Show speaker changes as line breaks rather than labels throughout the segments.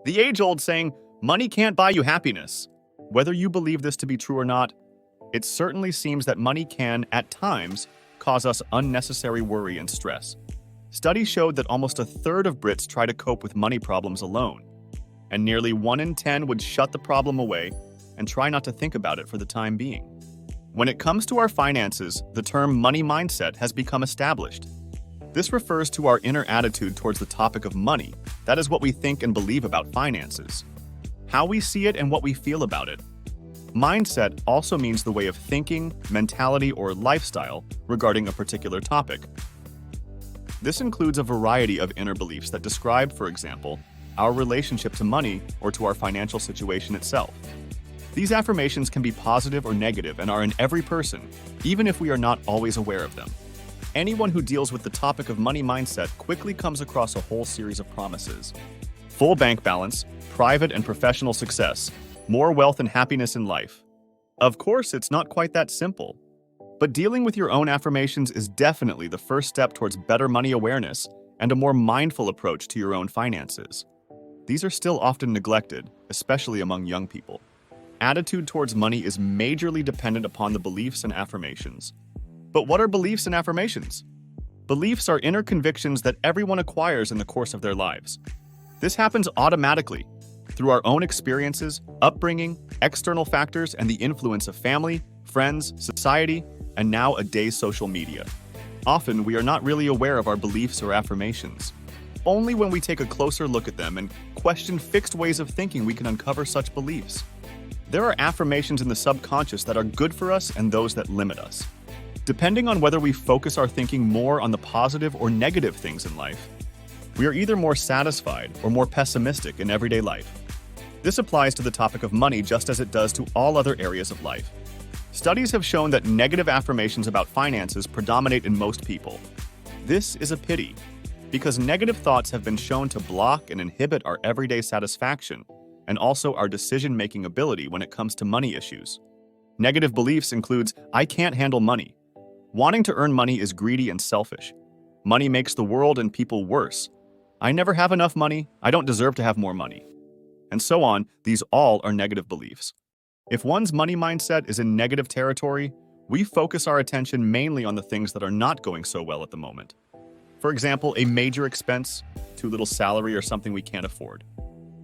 The age-old saying, money can't buy you happiness. Whether you believe this to be true or not, it certainly seems that money can, at times, cause us unnecessary worry and stress. Studies showed that almost a third of Brits try to cope with money problems alone, and nearly 1 in 10 would shut the problem away and try not to think about it for the time being. When it comes to our finances, the term money mindset has become established. This refers to our inner attitude towards the topic of money. That is what we think and believe about finances, how we see it and what we feel about it. Mindset also means the way of thinking, mentality, or lifestyle regarding a particular topic. This includes a variety of inner beliefs that describe, for example, our relationship to money or to our financial situation itself. These affirmations can be positive or negative and are in every person, even if we are not always aware of them. Anyone who deals with the topic of money mindset quickly comes across a whole series of promises. Full bank balance, private and professional success, more wealth and happiness in life. Of course, it's not quite that simple. But dealing with your own affirmations is definitely the first step towards better money awareness and a more mindful approach to your own finances. These are still often neglected, especially among young people. Attitude towards money is majorly dependent upon the beliefs and affirmations. But what are beliefs and affirmations? Beliefs are inner convictions that everyone acquires in the course of their lives. This happens automatically through our own experiences, upbringing, external factors, and the influence of family, friends, society, and nowadays social media. Often, we are not really aware of our beliefs or affirmations. Only when we take a closer look at them and question fixed ways of thinking we can uncover such beliefs. There are affirmations in the subconscious that are good for us and those that limit us. Depending on whether we focus our thinking more on the positive or negative things in life, we are either more satisfied or more pessimistic in everyday life. This applies to the topic of money just as it does to all other areas of life. Studies have shown that negative affirmations about finances predominate in most people. This is a pity, because negative thoughts have been shown to block and inhibit our everyday satisfaction and also our decision-making ability when it comes to money issues. Negative beliefs includes, I can't handle money. Wanting to earn money is greedy and selfish. Money makes the world and people worse. I never have enough money. I don't deserve to have more money. And so on, these all are negative beliefs. If one's money mindset is in negative territory, we focus our attention mainly on the things that are not going so well at the moment. For example, a major expense, too little salary, or something we can't afford.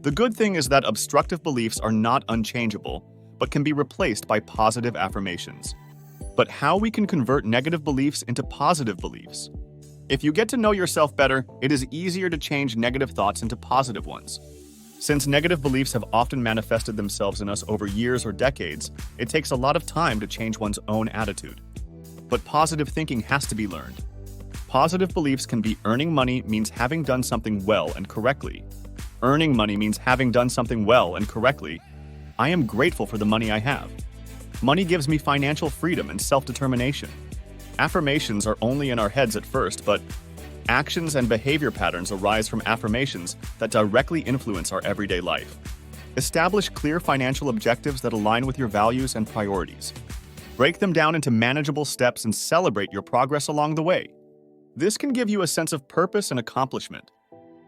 The good thing is that obstructive beliefs are not unchangeable, but can be replaced by positive affirmations. But how we can convert negative beliefs into positive beliefs? If you get to know yourself better, it is easier to change negative thoughts into positive ones. Since negative beliefs have often manifested themselves in us over years or decades, it takes a lot of time to change one's own attitude. But positive thinking has to be learned. Positive beliefs can be earning money means having done something well and correctly. Earning money means having done something well and correctly. I am grateful for the money I have. Money gives me financial freedom and self-determination. Affirmations are only in our heads at first, but actions and behavior patterns arise from affirmations that directly influence our everyday life. Establish clear financial objectives that align with your values and priorities. Break them down into manageable steps and celebrate your progress along the way. This can give you a sense of purpose and accomplishment.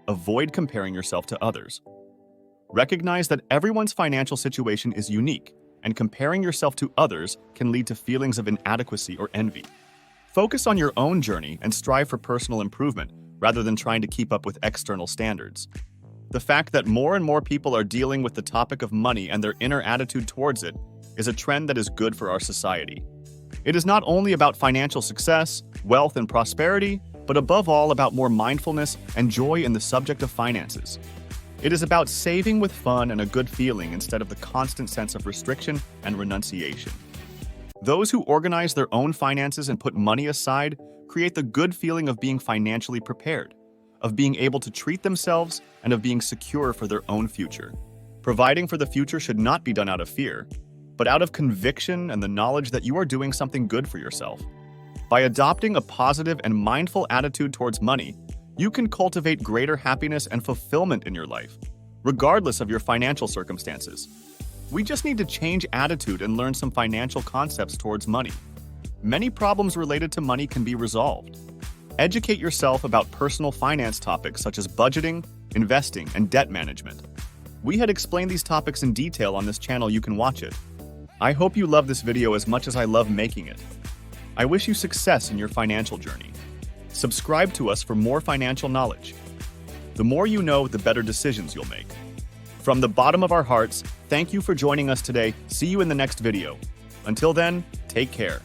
Avoid comparing yourself to others. Recognize that everyone's financial situation is unique, and comparing yourself to others can lead to feelings of inadequacy or envy. Focus on your own journey and strive for personal improvement rather than trying to keep up with external standards. The fact that more and more people are dealing with the topic of money and their inner attitude towards it is a trend that is good for our society. It is not only about financial success, wealth, and prosperity, but above all about more mindfulness and joy in the subject of finances. It is about saving with fun and a good feeling instead of the constant sense of restriction and renunciation. Those who organize their own finances and put money aside create the good feeling of being financially prepared, of being able to treat themselves, and of being secure for their own future. Providing for the future should not be done out of fear, but out of conviction and the knowledge that you are doing something good for yourself. By adopting a positive and mindful attitude towards money, you can cultivate greater happiness and fulfillment in your life, regardless of your financial circumstances. We just need to change attitude and learn some financial concepts towards money. Many problems related to money can be resolved. Educate yourself about personal finance topics such as budgeting, investing, and debt management. We had explained these topics in detail on this channel. You can watch it. I hope you love this video as much as I love making it. I wish you success in your financial journey. Subscribe to us for more financial knowledge. The more you know, the better decisions you'll make. From the bottom of our hearts, thank you for joining us today. See you in the next video. Until then, take care.